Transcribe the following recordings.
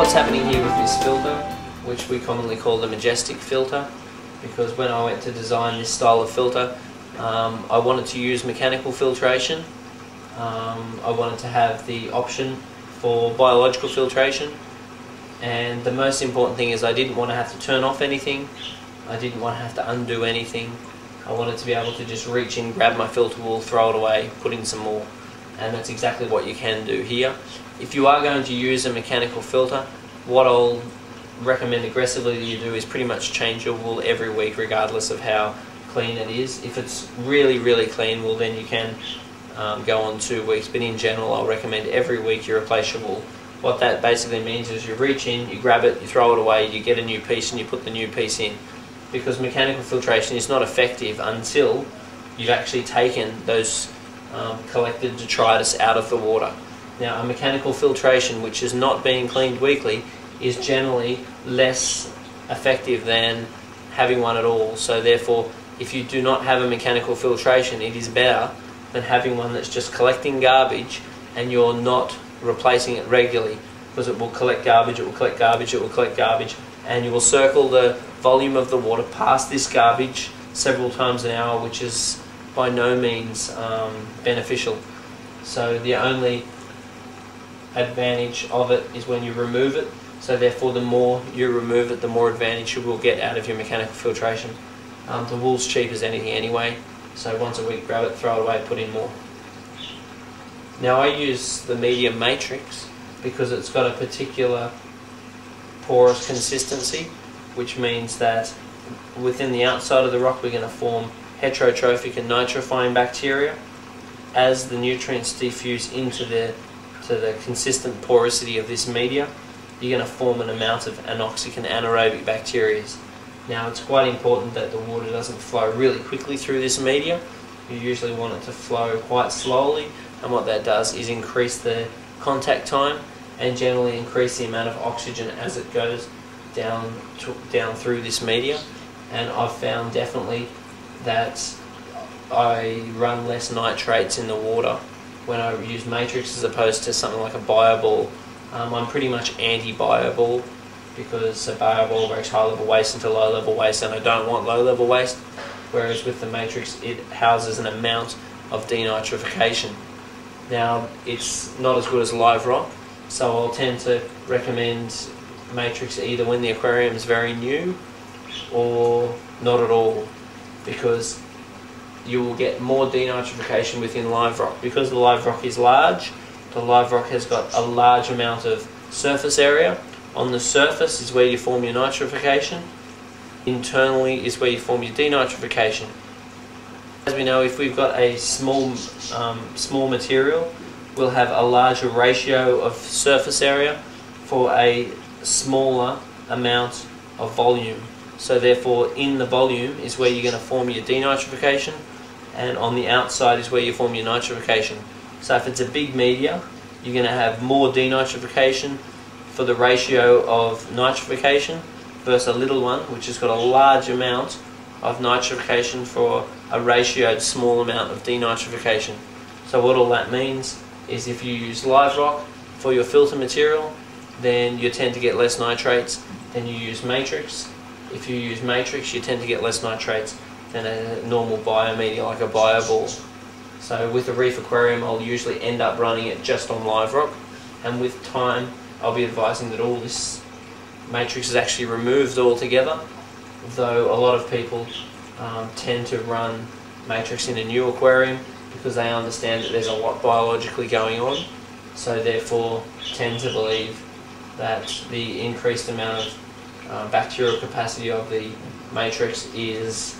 what's happening here with this filter, which we commonly call the Majestic filter, because when I went to design this style of filter, I wanted to use mechanical filtration. I wanted to have the option for biological filtration, and the most important thing is I didn't want to have to turn off anything. I didn't want to have to undo anything. I wanted to be able to just reach in, grab my filter wool, throw it away, put in some more, and that's exactly what you can do here. If you are going to use a mechanical filter, what I'll recommend aggressively that you do is pretty much change your wool every week, regardless of how clean it is. If it's really, really clean, well then you can go on 2 weeks, but in general I'll recommend every week you replace your wool. What that basically means is you reach in, you grab it, you throw it away, you get a new piece and you put the new piece in, because mechanical filtration is not effective until you've actually taken those collected detritus out of the water. Now, a mechanical filtration which is not being cleaned weekly is generally less effective than having one at all. So therefore, if you do not have a mechanical filtration, it is better than having one that's just collecting garbage and you're not replacing it regularly, because it will collect garbage, it will collect garbage, it will collect garbage, and you will circle the volume of the water past this garbage several times an hour, which is by no means beneficial. So the only advantage of it is when you remove it, so therefore the more you remove it, the more advantage you will get out of your mechanical filtration. The wool's cheap as anything anyway, so once a week grab it, throw it away, put in more. Now I use the medium matrix because it's got a particular porous consistency, which means that within the outside of the rock we're going to form heterotrophic and nitrifying bacteria. As the nutrients diffuse into the consistent porosity of this media, you're going to form an amount of anoxic and anaerobic bacteria. Now it's quite important that the water doesn't flow really quickly through this media. You usually want it to flow quite slowly, and what that does is increase the contact time and generally increase the amount of oxygen as it goes down through this media. And I've found definitely that I run less nitrates in the water when I use matrix as opposed to something like a bioball. I'm pretty much anti-bioball because a bioball breaks high-level waste into low-level waste, and I don't want low-level waste, whereas with the matrix it houses an amount of denitrification. Now it's not as good as live rock, so I'll tend to recommend matrix either when the aquarium is very new or not at all, because you will get more denitrification within live rock. Because the live rock is large, the live rock has got a large amount of surface area. On the surface is where you form your nitrification. Internally is where you form your denitrification. As we know, if we've got a small material, we'll have a larger ratio of surface area for a smaller amount of volume. So therefore, in the volume is where you're going to form your denitrification, and on the outside is where you form your nitrification. So if it's a big media, you're going to have more denitrification for the ratio of nitrification versus a little one which has got a large amount of nitrification for a ratioed small amount of denitrification. So what all that means is if you use live rock for your filter material, then you tend to get less nitrates than you use matrix. If you use matrix, you tend to get less nitrates than a normal biomedia like a bioball. So with a reef aquarium, I'll usually end up running it just on live rock, and with time I'll be advising that all this matrix is actually removed altogether, though a lot of people tend to run matrix in a new aquarium because they understand that there's a lot biologically going on, so therefore tend to believe that the increased amount of bacterial capacity of the matrix is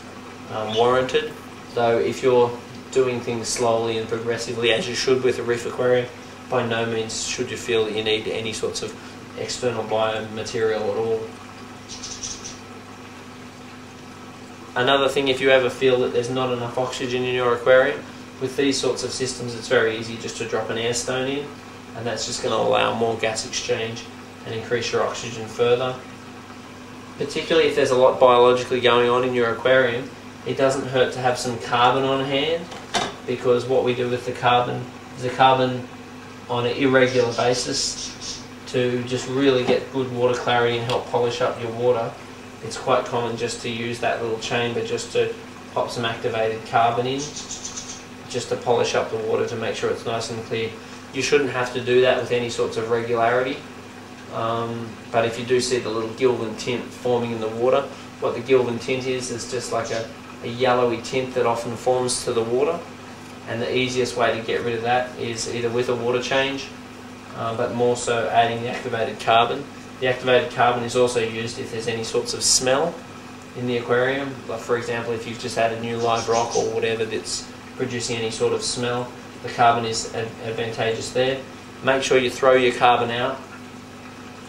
warranted. Though if you're doing things slowly and progressively as you should with a reef aquarium, by no means should you feel that you need any sorts of external biomaterial at all. Another thing, if you ever feel that there's not enough oxygen in your aquarium, with these sorts of systems it's very easy just to drop an air stone in, and that's just going to allow more gas exchange and increase your oxygen further. Particularly if there's a lot biologically going on in your aquarium, it doesn't hurt to have some carbon on hand, because what we do with the carbon is the carbon on an irregular basis to just really get good water clarity and help polish up your water, it's quite common just to use that little chamber just to pop some activated carbon in, just to polish up the water to make sure it's nice and clear. You shouldn't have to do that with any sorts of regularity, but if you do see the little gilvan tint forming in the water, what the gilvan tint is just like a yellowy tint that often forms to the water, and the easiest way to get rid of that is either with a water change, but more so adding the activated carbon. The activated carbon is also used if there's any sorts of smell in the aquarium, like for example if you've just added new live rock or whatever that's producing any sort of smell, the carbon is advantageous there. Make sure you throw your carbon out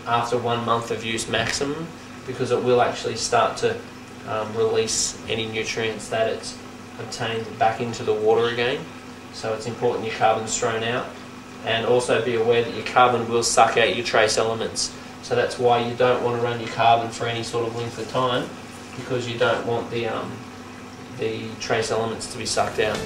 after 1 month of use maximum, because it will actually start to release any nutrients that it's obtained back into the water again. So it's important your carbon's thrown out, and also be aware that your carbon will suck out your trace elements. So that's why you don't want to run your carbon for any sort of length of time, because you don't want the trace elements to be sucked out.